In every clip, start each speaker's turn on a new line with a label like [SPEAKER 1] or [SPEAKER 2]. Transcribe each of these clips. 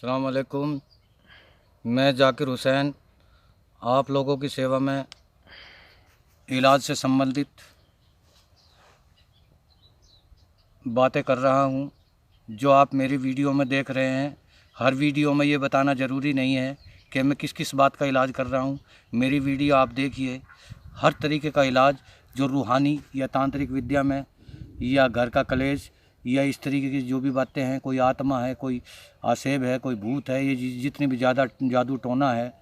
[SPEAKER 1] अस्सलाम वालेकुम। मैं जाकिर हुसैन आप लोगों की सेवा में इलाज से संबंधित बातें कर रहा हूं। जो आप मेरी वीडियो में देख रहे हैं, हर वीडियो में ये बताना ज़रूरी नहीं है कि मैं किस किस बात का इलाज कर रहा हूं। मेरी वीडियो आप देखिए, हर तरीके का इलाज जो रूहानी या तांत्रिक विद्या में या घर का कलेश या इस तरीके की जो भी बातें हैं, कोई आत्मा है, कोई आसेब है, कोई भूत है, ये जितनी भी ज़्यादा जादू टोना है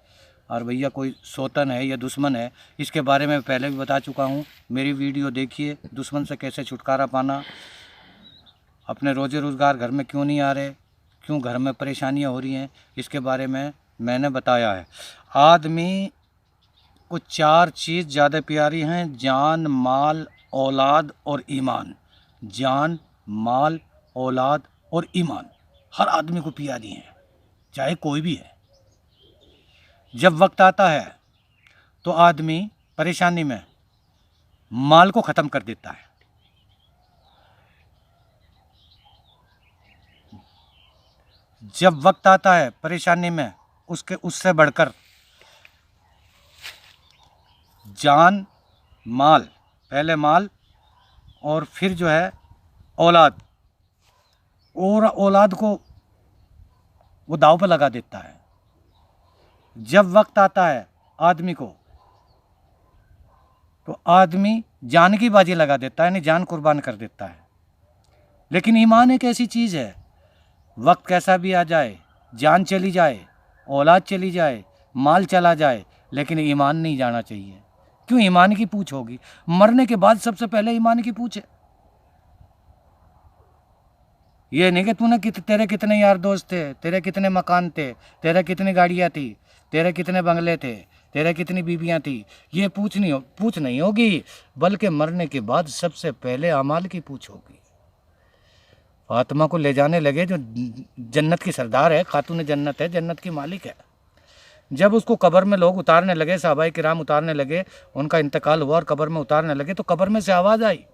[SPEAKER 1] और भैया कोई सौतन है या दुश्मन है, इसके बारे में पहले भी बता चुका हूँ। मेरी वीडियो देखिए, दुश्मन से कैसे छुटकारा पाना, अपने रोज़े रोज़गार घर में क्यों नहीं आ रहे, क्यों घर में परेशानियाँ हो रही हैं, इसके बारे में मैंने बताया है। आदमी को 4 चीज़ ज़्यादा प्यारी हैं: जान, माल, औलाद और ईमान। जान, माल, औलाद और ईमान हर आदमी को प्यारी हैं, चाहे कोई भी है। जब वक्त आता है तो आदमी परेशानी में माल को ख़त्म कर देता है। जब वक्त आता है परेशानी में, उससे बढ़कर जान, माल, पहले माल और फिर जो है औलाद, और औलाद को वो दाव पर लगा देता है। जब वक्त आता है आदमी को तो आदमी जान की बाजी लगा देता है, यानी जान कुर्बान कर देता है। लेकिन ईमान एक ऐसी चीज़ है, वक्त कैसा भी आ जाए, जान चली जाए, औलाद चली जाए, माल चला जाए, लेकिन ईमान नहीं जाना चाहिए। क्यों? ईमान की पूछ होगी। मरने के बाद सबसे पहले ईमान की पूछ है। ये नहीं कि तेरे कितने यार दोस्त थे, तेरे कितने मकान थे, तेरे कितनी गाड़ियाँ थी, तेरे कितने बंगले थे, तेरे कितनी बीबियाँ थी, ये पूछ नहीं होगी, बल्कि मरने के बाद सबसे पहले अमाल की पूछ होगी। फातिमा को ले जाने लगे, जो जन्नत की सरदार है, खातून जन्नत है, जन्नत की मालिक है। जब उसको कब्र में लोग उतारने लगे, सहाबाए किराम उतारने लगे, उनका इंतकाल हुआ और कब्र में उतारने लगे, तो कब्र में से आवाज़ आई।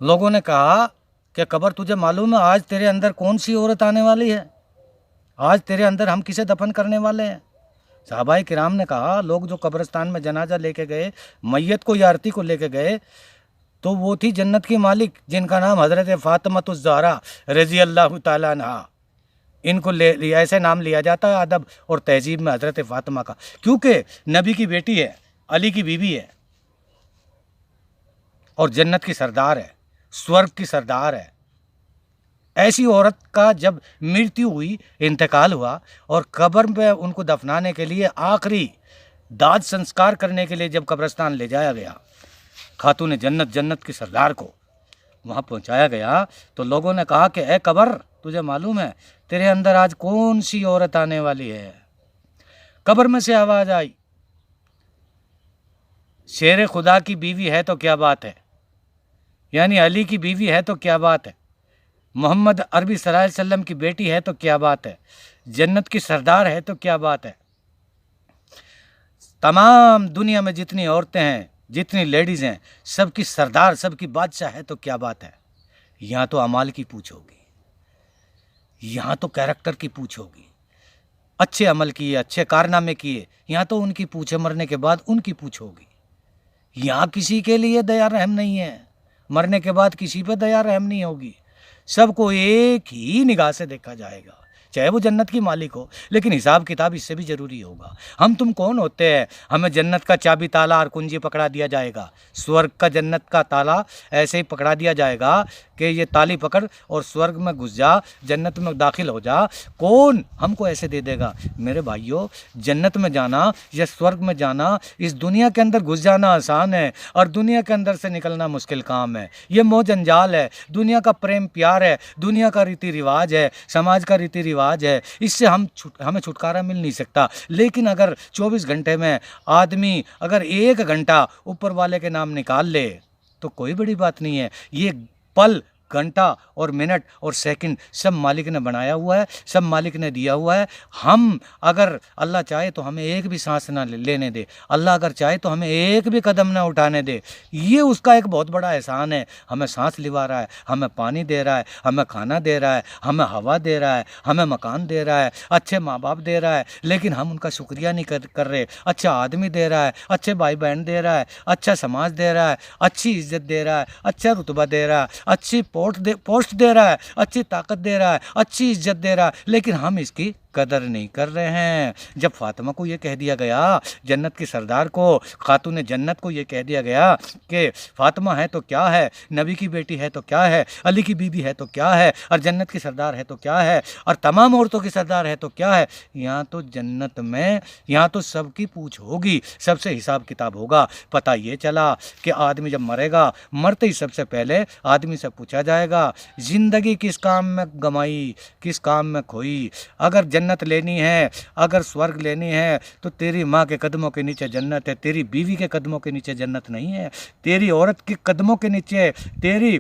[SPEAKER 1] लोगों ने कहा कि कब्र, तुझे मालूम है आज तेरे अंदर कौन सी औरत आने वाली है? आज तेरे अंदर हम किसे दफन करने वाले हैं? सहाबाए किराम ने कहा, लोग जो कब्रिस्तान में जनाजा लेके गए, मैयत को या आरती को लेके गए, तो वो थी जन्नत की मालिक, जिनका नाम हज़रत फातिमतुज़ ज़हरा रज़ी अल्लाह ताला अन्हा। इनको ऐसे नाम लिया जाता है अदब और तहजीब में हज़रत फातिमा का, क्योंकि नबी की बेटी है, अली की बीवी है और जन्नत की सरदार है, स्वर्ग की सरदार है। ऐसी औरत का जब मृत्यु हुई, इंतकाल हुआ, और कब्र में उनको दफनाने के लिए, आखिरी दाद संस्कार करने के लिए जब कब्रिस्तान ले जाया गया, खातून जन्नत की सरदार को वहाँ पहुँचाया गया, तो लोगों ने कहा कि ए कब्र, तुझे मालूम है तेरे अंदर आज कौन सी औरत आने वाली है? कब्र में से आवाज़ आई, शेर खुदा की बीवी है तो क्या बात है, यानी अली की बीवी है तो क्या बात है, मोहम्मद अरबी सल्लल्लाहु अलैहि वसल्लम की बेटी है तो क्या बात है, जन्नत की सरदार है तो क्या बात है। तमाम दुनिया में जितनी औरतें हैं, जितनी लेडीज़ हैं, सबकी सरदार, सबकी बादशाह है तो क्या बात है। यहाँ तो अमाल की पूछ होगी, यहाँ तो कैरेक्टर की पूछ होगी। अच्छे अमल किए, अच्छे कारनामे किए, यहाँ तो उनकी पूछ है, मरने के बाद उनकी पूछ होगी। यहाँ किसी के लिए दया रहम नहीं है, मरने के बाद किसी पे दया रहम नहीं होगी। सबको एक ही निगाह से देखा जाएगा, चाहे वो जन्नत की मालिक हो, लेकिन हिसाब किताब इससे भी ज़रूरी होगा। हम तुम कौन होते हैं? हमें जन्नत का चाबी ताला और कुंजी पकड़ा दिया जाएगा, स्वर्ग का जन्नत का ताला ऐसे ही पकड़ा दिया जाएगा कि ये ताली पकड़ और स्वर्ग में घुस जा, जन्नत में दाखिल हो जा। कौन हमको ऐसे दे देगा? मेरे भाइयों, जन्नत में जाना या स्वर्ग में जाना, इस दुनिया के अंदर घुस जाना आसान है और दुनिया के अंदर से निकलना मुश्किल काम है। ये मोह जंजाल है, दुनिया का प्रेम प्यार है, दुनिया का रीति रिवाज है, समाज का रीति रिवाज है, इससे हमें छुटकारा मिल नहीं सकता। लेकिन अगर 24 घंटे में आदमी अगर 1 घंटा ऊपर वाले के नाम निकाल ले तो कोई बड़ी बात नहीं है। ये पल घंटा और मिनट और सेकंड सब मालिक ने बनाया हुआ है, सब मालिक ने दिया हुआ है। हम अगर अल्लाह चाहे तो हमें एक भी सांस ना लेने दे, अल्लाह अगर चाहे तो हमें एक भी कदम ना उठाने दे, ये उसका एक बहुत बड़ा एहसान है। हमें सांस लिवा रहा है, हमें पानी दे रहा है, हमें खाना दे रहा है, हमें हवा दे रहा है, हमें मकान दे रहा है, अच्छे माँ बाप दे रहा है, लेकिन हम उनका शुक्रिया नहीं कर रहे। अच्छा आदमी दे रहा है, अच्छे भाई बहन दे रहा है, अच्छा समाज दे रहा है, अच्छी इज्जत दे रहा है, अच्छा रुतबा दे रहा है, अच्छी पोस्ट दे रहा है, अच्छी ताकत दे रहा है, अच्छी इज्जत दे रहा है, लेकिन हम इसकी कदर नहीं कर रहे हैं। जब फातिमा को ये कह दिया गया, जन्नत की सरदार को, खातून जन्नत को ये कह दिया गया कि फातिमा है तो क्या है, नबी की बेटी है तो क्या है, अली की बीबी है तो क्या है, और जन्नत की सरदार है तो क्या है, और तमाम औरतों की सरदार है तो क्या है, यहाँ तो जन्नत में, यहाँ तो सबकी पूछ होगी, सबसे हिसाब किताब होगा। पता ये चला कि आदमी जब मरेगा, मरते ही सबसे पहले आदमी से पूछा जाएगा ज़िंदगी किस काम में गंवाई, किस काम में खोई। अगर जन्नत लेनी है, अगर स्वर्ग लेनी है, तो तेरी माँ के कदमों के नीचे जन्नत है, तेरी बीवी के कदमों के नीचे जन्नत नहीं है, तेरी औरत के कदमों के नीचे, तेरी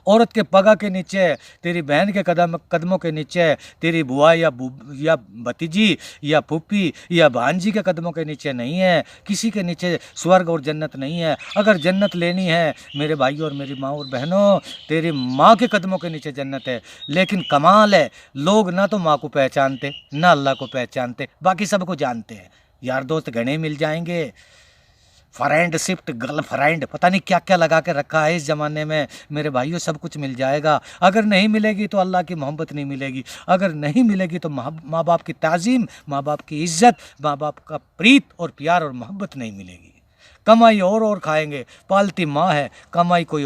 [SPEAKER 1] औरत के पगा के नीचे, तेरी बहन के कदमों के नीचे, तेरी बुआ या भतीजी या फूफी या भांजी के कदमों के नीचे नहीं है, किसी के नीचे स्वर्ग और जन्नत नहीं है। अगर जन्नत लेनी है मेरे भाइयों और मेरी माँ और बहनों, तेरी माँ के कदमों के नीचे जन्नत है। लेकिन कमाल है, लोग ना तो माँ को पहचानते ना अल्लाह को पहचानते, बाकी सबको जानते हैं। यार दोस्त घने मिल जाएंगे, फ्रेंड शिफ्ट गर्ल फ्रेंड, पता नहीं क्या क्या लगा के रखा है इस ज़माने में। मेरे भाइयों सब कुछ मिल जाएगा, अगर नहीं मिलेगी तो अल्लाह की मोहब्बत नहीं मिलेगी, अगर नहीं मिलेगी तो माँ बाप की ताज़ीम, माँ बाप की इज्जत, माँ बाप का प्रीत और प्यार और मोहब्बत नहीं मिलेगी। कमाई और खाएंगे, पालती माँ है, कमाई कोई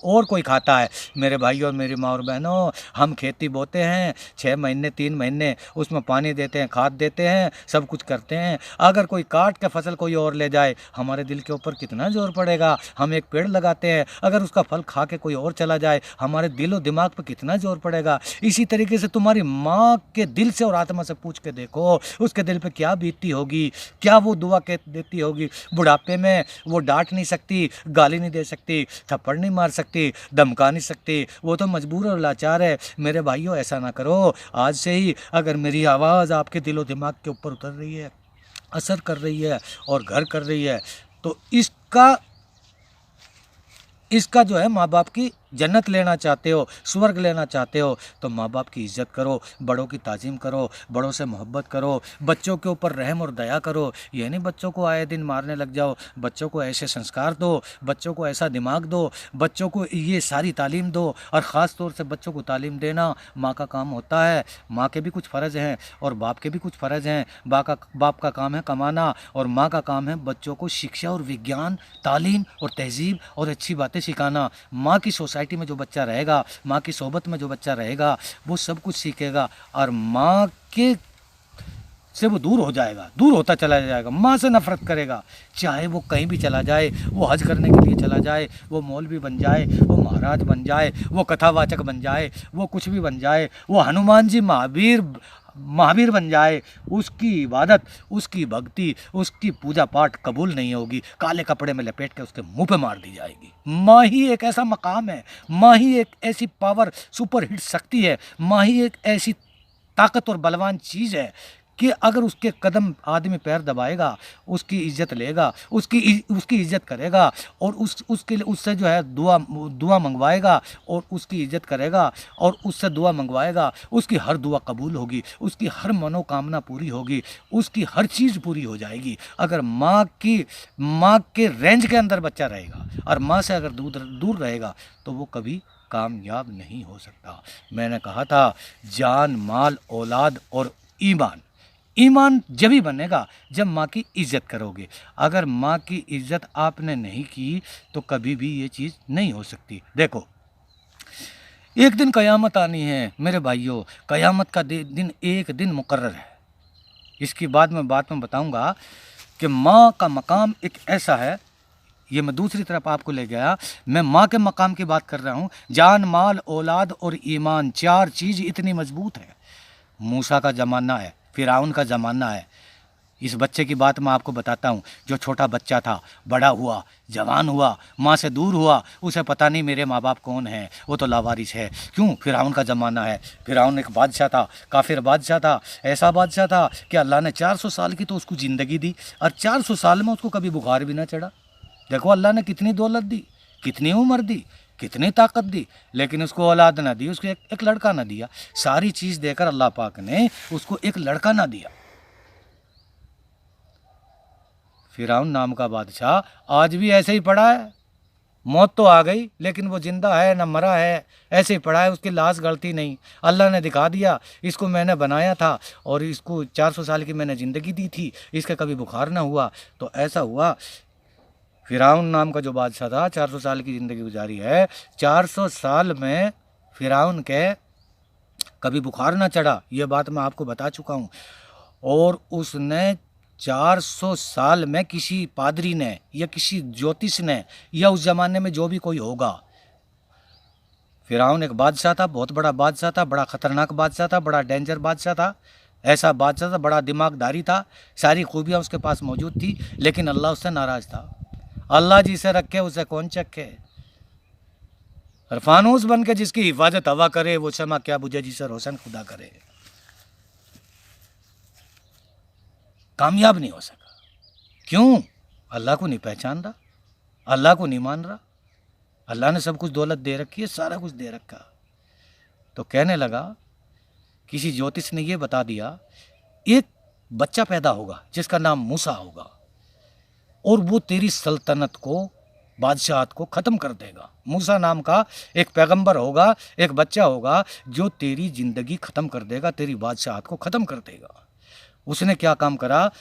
[SPEAKER 1] और कोई खाता है। मेरे भाइयों और मेरी माँ और बहनों, हम खेती बोते हैं 6 महीने 3 महीने, उसमें पानी देते हैं, खाद देते हैं, सब कुछ करते हैं। अगर कोई काट के फसल कोई और ले जाए, हमारे दिल के ऊपर कितना जोर पड़ेगा। हम एक पेड़ लगाते हैं, अगर उसका फल खा के कोई और चला जाए, हमारे दिल और दिमाग पर कितना जोर पड़ेगा। इसी तरीके से तुम्हारी माँ के दिल से और आत्मा से पूछ के देखो, उसके दिल पर क्या बीतती होगी, क्या वो दुआ कह देती होगी। बुढ़ापे में वो डांट नहीं सकती, गाली नहीं दे सकती, थप्पड़ नहीं मार सकती, धमका नहीं सकती, वो तो मजबूर और लाचार है। मेरे भाइयों ऐसा ना करो। आज से ही अगर मेरी आवाज़ आपके दिलो दिमाग के ऊपर उतर रही है, असर कर रही है और घर कर रही है, तो इसका जो है, माँ बाप की जन्नत लेना चाहते हो, स्वर्ग लेना चाहते हो, तो माँ बाप की इज्जत करो, बड़ों की ताज़ीम करो, बड़ों से मोहब्बत करो, बच्चों के ऊपर रहम और दया करो। ये नहीं बच्चों को आए दिन मारने लग जाओ, बच्चों को ऐसे संस्कार दो, बच्चों को ऐसा दिमाग दो, बच्चों को ये सारी तालीम दो। और ख़ास तौर से बच्चों को तालीम देना माँ का काम होता है। माँ के भी कुछ फ़र्ज़ हैं और बाप के भी कुछ फ़र्ज़ हैं। बाप का काम है कमाना और माँ का काम है बच्चों को शिक्षा और विज्ञान, तालीम और तहजीब और अच्छी बातें सिखाना। माँ की सोसाइटी में जो बच्चा रहेगा, माँ की सोबत में जो बच्चा रहेगा, वो सब कुछ सीखेगा और माँ के से वो दूर हो जाएगा, दूर होता चला जाएगा, माँ से नफरत करेगा। चाहे वो कहीं भी चला जाए, वो हज करने के लिए चला जाए, वो मौलवी बन जाए, वो महाराज बन जाए, वो कथावाचक बन जाए, वो कुछ भी बन जाए, वो हनुमान जी महावीर बन जाए, उसकी इबादत, उसकी भक्ति, उसकी पूजा पाठ कबूल नहीं होगी। काले कपड़े में लपेट के उसके मुंह पे मार दी जाएगी। माँ ही एक ऐसा मकाम है, माँ ही एक ऐसी पावर सुपर हिट शक्ति है, माँ ही एक ऐसी ताकत और बलवान चीज़ है कि अगर उसके कदम आदमी पैर दबाएगा, उसकी इज्जत लेगा, उसकी इज्जत करेगा और उसके लिए उससे जो है दुआ मंगवाएगा और उसकी इज्जत करेगा और उससे दुआ मंगवाएगा, उसकी हर दुआ कबूल होगी, उसकी हर मनोकामना पूरी होगी, उसकी हर चीज़ पूरी हो जाएगी। अगर माँ के रेंज के अंदर बच्चा रहेगा और माँ से अगर दूर रहेगा तो वो कभी कामयाब नहीं हो सकता। मैंने कहा था जान, माल, औलाद और ईमान जब ही बनेगा जब माँ की इज़्ज़त करोगे। अगर माँ की इज़्ज़त आपने नहीं की तो कभी भी ये चीज़ नहीं हो सकती। देखो, एक दिन क़यामत आनी है मेरे भाइयों, क़यामत का दिन एक दिन मुकर्रर है। इसकी बात में बताऊंगा कि माँ का मकाम एक ऐसा है। ये मैं दूसरी तरफ आपको ले गया, मैं माँ के मकाम की बात कर रहा हूँ। जान, माल, औलाद और ईमान, 4 चीज़ इतनी मजबूत है। मूसा का ज़माना है, फिरौन का ज़माना है, इस बच्चे की बात मैं आपको बताता हूँ। जो छोटा बच्चा था, बड़ा हुआ, जवान हुआ, माँ से दूर हुआ, उसे पता नहीं मेरे माँ बाप कौन हैं, वो तो लावारिस है। क्यों? फिरौन का ज़माना है। फिरौन एक बादशाह था, काफिर बादशाह था, ऐसा बादशाह था कि अल्लाह ने 400 साल की तो उसको ज़िंदगी दी, और 400 साल में उसको कभी बुखार भी ना चढ़ा। देखो अल्लाह ने कितनी दौलत दी, कितनी उम्र दी, कितनी ताकत दी, लेकिन उसको औलाद ना दी, उसको एक लड़का ना दिया। सारी चीज़ देकर अल्लाह पाक ने उसको एक लड़का ना दिया। फिरौन नाम का बादशाह आज भी ऐसे ही पड़ा है। मौत तो आ गई, लेकिन वो जिंदा है ना मरा है, ऐसे ही पड़ा है, उसकी लाश गलती नहीं। अल्लाह ने दिखा दिया, इसको मैंने बनाया था और इसको 400 साल की मैंने ज़िंदगी दी थी, इसका कभी बुखार ना हुआ। तो ऐसा हुआ, फिरौन नाम का जो बादशाह था 400 साल की ज़िंदगी गुजारी है। 400 साल में फिरौन के कभी बुखार ना चढ़ा, ये बात मैं आपको बता चुका हूँ। और उसने 400 साल में किसी पादरी ने या किसी ज्योतिष ने या उस ज़माने में जो भी कोई होगा, फिरौन एक बादशाह था, बहुत बड़ा बादशाह था, बड़ा ख़तरनाक बादशाह था, बड़ा डेंजर बादशाह था, ऐसा बादशाह था, बड़ा दिमागदारी था, सारी खूबियाँ उसके पास मौजूद थी, लेकिन अल्लाह उससे नाराज़ था। अल्लाह जिसे रखे उसे कौन चखे। और फानूस बन के जिसकी हिफाजत हवा करे, वो शमा क्या बुझे जिसे रोशन खुदा करे। कामयाब नहीं हो सका। क्यों? अल्लाह को नहीं पहचान रहा, अल्लाह को नहीं मान रहा। अल्लाह ने सब कुछ दौलत दे रखी है, सारा कुछ दे रखा। तो कहने लगा, किसी ज्योतिष ने ये बता दिया, एक बच्चा पैदा होगा जिसका नाम मूसा होगा, और वो तेरी सल्तनत को, बादशाहत को ख़त्म कर देगा। मूसा नाम का एक पैगंबर होगा, एक बच्चा होगा जो तेरी ज़िंदगी ख़त्म कर देगा, तेरी बादशाहत को ख़त्म कर देगा। उसने क्या काम करा?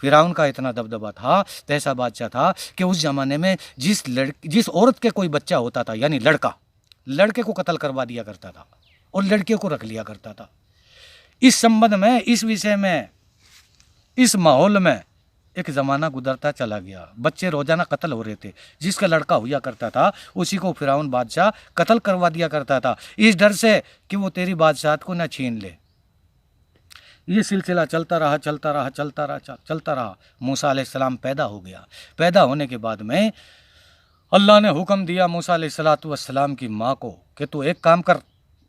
[SPEAKER 1] फिरौन का इतना दबदबा था, ऐसा बादशाह था कि उस ज़माने में जिस औरत के कोई बच्चा होता था, यानी लड़का, लड़के को कत्ल करवा दिया करता था और लड़के को रख लिया करता था। इस संबंध में, इस विषय में, इस माहौल में एक ज़माना गुजरता चला गया। बच्चे रोज़ाना कत्ल हो रहे थे। जिसका लड़का हुआ करता था उसी को फिरौन बादशाह कत्ल करवा दिया करता था, इस डर से कि वो तेरी बादशाहत को न छीन ले। ये सिलसिला चलता रहा, चलता रहा, चलता रहा, चलता रहा। मूसा अलैहिस्सलाम पैदा हो गया। पैदा होने के बाद में अल्लाह ने हुक्म दिया मूसा अलैहिस्सलाम की माँ को कि तू एक काम कर,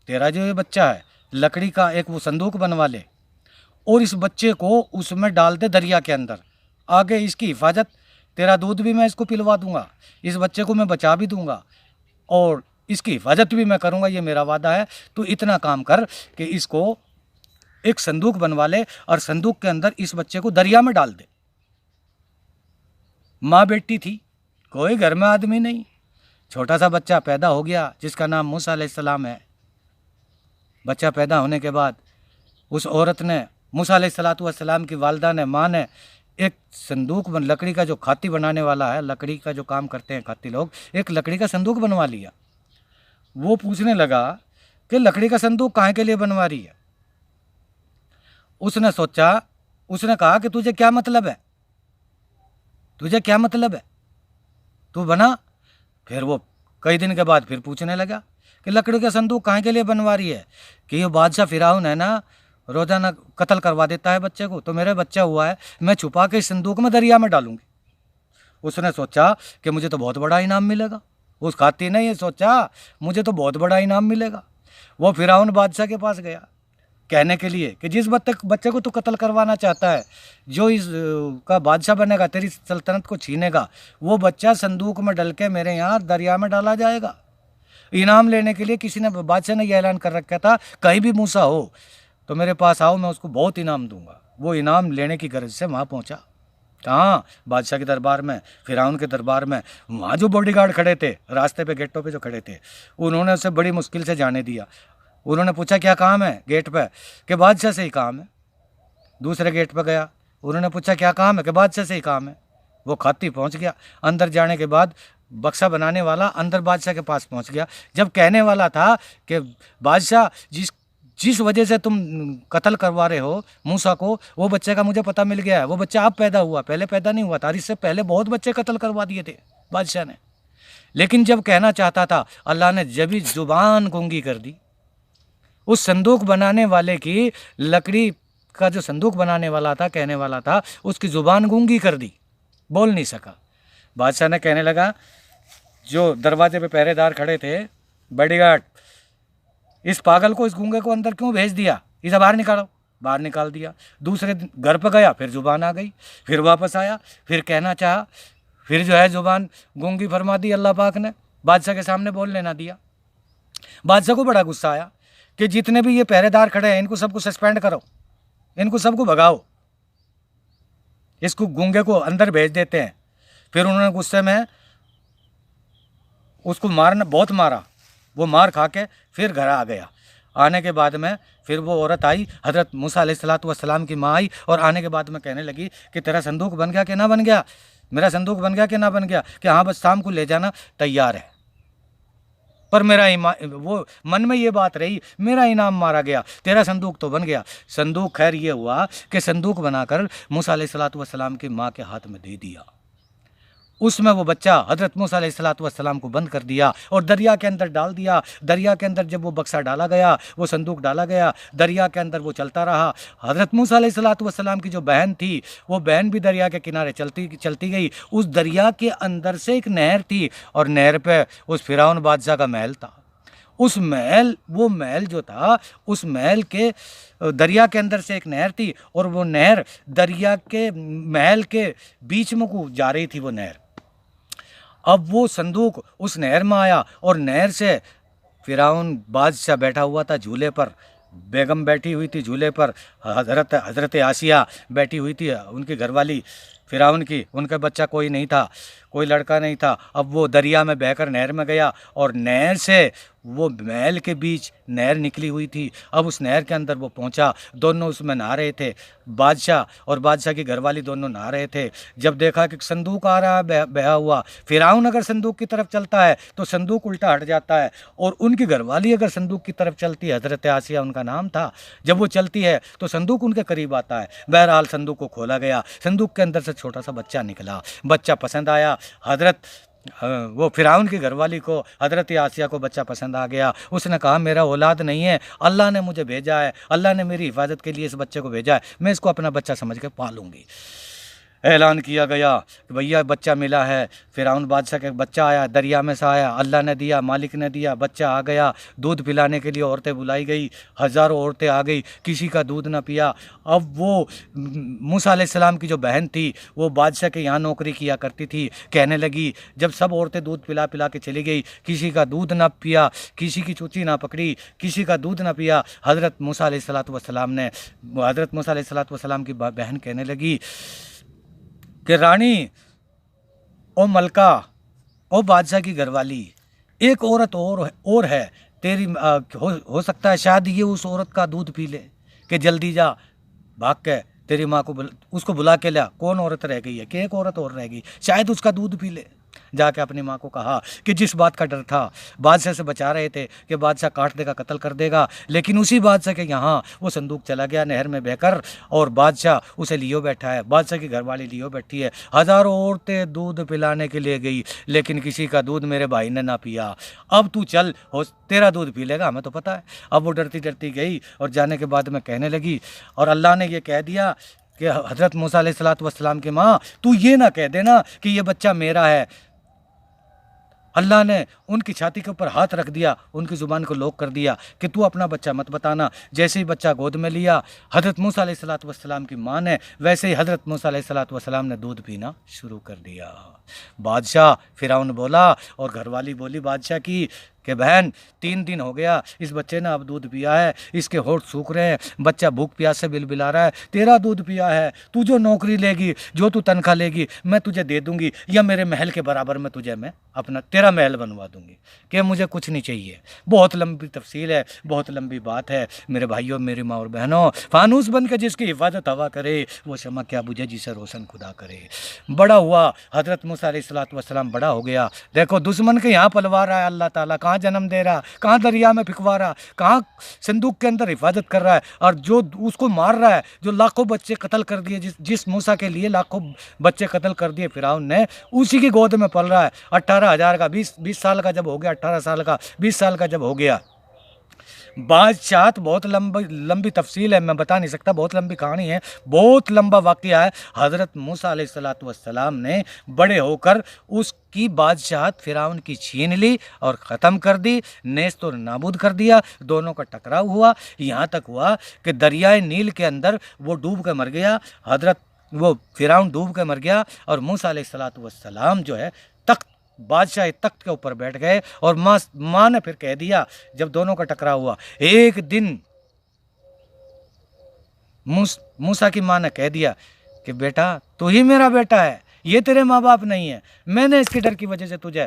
[SPEAKER 1] तेरा जो ये बच्चा है, लकड़ी का एक वो संदूक बनवा ले और इस बच्चे को उसमें डाल दे दरिया के अंदर। आगे इसकी हिफाजत, तेरा दूध भी मैं इसको पिलवा दूंगा, इस बच्चे को मैं बचा भी दूंगा और इसकी हिफाजत भी मैं करूंगा, ये मेरा वादा है। तो इतना काम कर कि इसको एक संदूक बनवा ले और संदूक के अंदर इस बच्चे को दरिया में डाल दे। माँ बेटी थी, कोई घर में आदमी नहीं, छोटा सा बच्चा पैदा हो गया जिसका नाम मूसा अलैहिस्सलाम है। बच्चा पैदा होने के बाद उस औरत ने, मूसा अलैहिस्सलाम की वालिदा ने, माँ ने एक संदूक लकड़ी का, जो खाती बनाने वाला है, लकड़ी का जो काम करते हैं खाती लोग, एक लकड़ी का संदूक बनवा लिया। वो पूछने लगा कि लकड़ी का संदूक काहे के लिए बनवा रही है? उसने सोचा, उसने कहा कि तुझे क्या मतलब है, तुझे क्या मतलब है, तू बना। फिर वो कई दिन के बाद फिर पूछने लगा कि लकड़ी का संदूक काहे के लिए बनवा रही है? कि ये बादशाह फिरौन है ना, रोज़ाना कत्ल करवा देता है बच्चे को, तो मेरे बच्चा हुआ है, मैं छुपा के इस संदूक में दरिया में डालूंगी। उसने सोचा कि मुझे तो बहुत बड़ा इनाम मिलेगा। उस खाती ने ये सोचा, मुझे तो बहुत बड़ा इनाम मिलेगा। वो फिरौन बादशाह के पास गया कहने के लिए कि जिस बच्चे को तू कत्ल करवाना चाहता है, जो इस का बादशाह बनेगा, तेरी सल्तनत को छीनेगा, वो बच्चा संदूक में डल के मेरे यहाँ दरिया में डाला जाएगा। इनाम लेने के लिए किसी ने, बादशाह ने यह ऐलान कर रखा था, कहीं भी मूसा हो तो मेरे पास आओ, मैं उसको बहुत इनाम दूंगा। वो इनाम लेने की गरज से वहाँ पहुँचा। कहाँ? बादशाह के दरबार में, फिरौन के दरबार में। वहाँ जो बॉडीगार्ड खड़े थे, रास्ते पे गेटों पे जो खड़े थे, उन्होंने उसे बड़ी मुश्किल से जाने दिया। उन्होंने पूछा क्या काम है गेट पे? कि बादशाह से ही काम है। दूसरे गेट पे गया, उन्होंने पूछा क्या काम है? कि बादशाह से ही काम है। वो खाती पहुँच गया। अंदर जाने के बाद बक्सा बनाने वाला अंदर बादशाह के पास पहुँच गया। जब कहने वाला था कि बादशाह, जिस वजह से तुम कत्ल करवा रहे हो मूसा को, वो बच्चे का मुझे पता मिल गया है। वो बच्चा अब पैदा हुआ, पहले पैदा नहीं हुआ था। इससे पहले बहुत बच्चे कत्ल करवा दिए थे बादशाह ने। लेकिन जब कहना चाहता था, अल्लाह ने जब ही जुबान गूंगी कर दी। उस संदूक बनाने वाले की लकड़ी का जो संदूक बनाने वाला था, कहने वाला था, उसकी ज़ुबान गूंगी कर दी, बोल नहीं सका। बादशाह ने कहने लगा, जो दरवाजे पे पहरेदार खड़े थे, बॉडीगार्ड, इस पागल को, इस गूंगे को अंदर क्यों भेज दिया, इसे बाहर निकालो। बाहर निकाल दिया। दूसरे दिन घर पर गया, फिर ज़ुबान आ गई, फिर वापस आया, फिर कहना चाहा, फिर जो है ज़ुबान गूंगी फरमा दी अल्लाह पाक ने, बादशाह के सामने बोलने ना दिया। बादशाह को बड़ा गुस्सा आया कि जितने भी ये पहरेदार खड़े हैं, इनको सबको सस्पेंड करो, इनको सबको भगाओ, इसको गूंगे को अंदर भेज देते हैं। फिर उन्होंने गुस्से में उसको मारना, बहुत मारा। वो मार खा के फिर घर आ गया। आने के बाद में फिर वो औरत आई, हज़रत मूसा अलैहिस्सलातु वस्सलाम की माँ आई, और आने के बाद में कहने लगी कि तेरा संदूक बन गया कि ना बन गया, मेरा संदूक बन गया कि ना बन गया, कि हाँ बस शाम को ले जाना, तैयार है। पर मेरा वो मन में ये बात रही, मेरा इनाम मारा गया, तेरा संदूक तो बन गया। संदूक खैर ये हुआ कि संदूक बनाकर मूसा अलैहिस्सलातु वस्सलाम की माँ के हाथ में दे दिया। उसमें वो बच्चा हज़रत मूसा अलैहिस्सलातु वस्सलाम को बंद कर दिया और दरिया के अंदर डाल दिया। दरिया के अंदर जब वो बक्सा डाला गया, वो संदूक डाला गया, दरिया के अंदर वो चलता रहा। हज़रत मूसा अलैहिस्सलातु वस्सलाम की जो बहन थी, वो बहन भी दरिया के किनारे चलती गई। उस दरिया के अंदर से एक नहर थी, और नहर पे उस फिरौन बादशाह का महल था। उस महल, वो महल जो था, उस महल के दरिया के अंदर से एक नहर थी, और वो नहर दरिया के महल के बीच में को जा रही थी वो नहर। अब वो संदूक उस नहर में आया, और नहर से फिरौन बादशाह बैठा हुआ था झूले पर, बेगम बैठी हुई थी झूले पर, हज़रत आसिया बैठी हुई थी, उनकी घरवाली फिरौन की। उनका बच्चा कोई नहीं था, कोई लड़का नहीं था। अब वो दरिया में बहकर नहर में गया, और नहर से वो महल के बीच नहर निकली हुई थी। अब उस नहर के अंदर वो पहुंचा, दोनों उसमें नहा रहे थे, बादशाह और बादशाह की घरवाली दोनों नहा रहे थे। जब देखा कि संदूक आ रहा है बहा हुआ, फिरौन अगर संदूक की तरफ चलता है तो संदूक उल्टा हट जाता है, और उनकी घरवाली अगर संदूक की तरफ चलती है, हज़रत आसिया उनका नाम था, जब वो चलती है तो संदूक उनके करीब आता है। बहरहाल संदूक को खोला गया, संदूक के अंदर से छोटा सा बच्चा निकला। बच्चा पसंद आया, वो फिरौन की घरवाली को, हज़रत आसिया को बच्चा पसंद आ गया। उसने कहा, मेरा औलाद नहीं है, अल्लाह ने मुझे भेजा है, अल्लाह ने मेरी हिफाजत के लिए इस बच्चे को भेजा है, मैं इसको अपना बच्चा समझ के पालूंगी। ऐलान किया गया कि भैया बच्चा मिला है। फिरौन बादशाह के बच्चा आया, दरिया में से आया, अल्लाह ने दिया, मालिक ने दिया, बच्चा आ गया। दूध पिलाने के लिए औरतें बुलाई गई, हज़ारों औरतें आ गई, किसी का दूध ना पिया। अब वो मूसा अलैहिस्सलाम की जो बहन थी, वो बादशाह के यहाँ नौकरी किया करती थी, कहने लगी, जब सब औरतें दूध पिला पिला के चली गई, किसी का दूध ना पिया, किसी की चूची ना पकड़ी, किसी का दूध ना पिया। हज़रत मूसा अलैहिस्सलातु वस्सलाम की बहन कहने लगी कि रानी, ओ मलका, ओ बादशाह की घरवाली, एक औरत और है तेरी, हो सकता है शायद ये उस औरत का दूध पी ले, कि जल्दी जा, भाग के तेरी माँ को उसको बुला के ला। कौन औरत रह गई है? कि एक औरत और रह गई, शायद उसका दूध पी ले। जाके अपनी माँ को कहा कि जिस बात का डर था, बादशाह से बचा रहे थे कि बादशाह काट देगा, कत्ल कर देगा, लेकिन उसी बादशाह के यहाँ वो संदूक चला गया नहर में बहकर, और बादशाह उसे लियो बैठा है, बादशाह की घरवाली लियो बैठी है। हज़ारों औरतें दूध पिलाने के लिए गई, लेकिन किसी का दूध मेरे भाई ने ना पिया। अब तू चल, हो तेरा दूध पी लेगा, हमें तो पता है। अब वो डरती डरती गई, और जाने के बाद में कहने लगी, और अल्लाह ने ये कह दिया कि हज़रत मूसा अलैहिस्सलातु वस्सलाम की माँ, तू ये ना कह देना कि ये बच्चा मेरा है। अल्लाह ने उनकी छाती के ऊपर हाथ रख दिया, उनकी ज़ुबान को लॉक कर दिया कि तू अपना बच्चा मत बताना। जैसे ही बच्चा गोद में लिया हज़रत मूसा अलैहिस्सलातु वस्सलाम की माँ ने, वैसे ही हज़रत मूसा अलैहिस्सलातु वस्सलाम ने दूध पीना शुरू कर दिया। बादशाह फिरौन बोला, और घरवाली बोली बादशाह की कि बहन, 3 दिन हो गया इस बच्चे ने अब दूध पिया है, इसके होठ सूख रहे हैं, बच्चा भूख प्यास से बिलबिला रहा है, तेरा दूध पिया है, तू जो नौकरी लेगी, जो तू तनख्वाह लेगी, मैं तुझे दे दूंगी, या मेरे महल के बराबर में तुझे मैं अपना तेरा महल बनवा दूंगी, कि मुझे कुछ नहीं चाहिए। बहुत लंबी तफसील है, बहुत लंबी बात है मेरे भाइयों, मेरी माँ और बहनों। फानूस बन के जिसकी हिफाजत हवा करे, वो शमा क्या बुझे जिसे रोशन खुदा करे। बड़ा हुआ हज़रत मूसा अलैहिस्सलातु वस्सलाम, बड़ा हो गया। देखो दुश्मन के यहाँ पलवा रहा है अल्लाह ताला, कहाँ जन्म दे रहा, कहाँ दरिया में फिकवा रहा, कहाँ संदूक के अंदर हिफाजत कर रहा है, और जो उसको मार रहा है, जो लाखों बच्चे कत्ल कर दिए, जिस मूसा के लिए लाखों बच्चे कत्ल कर दिए फिरौन ने, उसी की गोद में पल रहा है। 18,000 का 20 साल का जब हो गया, 18 साल का 20 साल का जब हो गया, बादशाहत बहुत लंबी लंबी तफसील है, मैं बता नहीं सकता, बहुत लंबी कहानी है, बहुत लंबा वाक़या है। हज़रत मूसा अलैहिस्सलातु वस्सलाम ने बड़े होकर उसकी बादशाहत फ़िरौन की छीन ली और ख़त्म कर दी, नेस्त और नाबूद कर दिया। दोनों का टकराव हुआ, यहाँ तक हुआ कि दरियाए नील के अंदर वो डूब कर मर गया, वो फ़िरौन डूब कर मर गया, और मूसा अलैहिस्सलातु वस्सलाम जो है तख्त बादशाह तख्त के ऊपर बैठ गए। और माँ ने फिर कह दिया, जब दोनों का टकराव हुआ, एक दिन मूसा की माँ ने कह दिया कि बेटा तू ही मेरा बेटा है, ये तेरे माँ बाप नहीं है, मैंने इसके डर की वजह से तुझे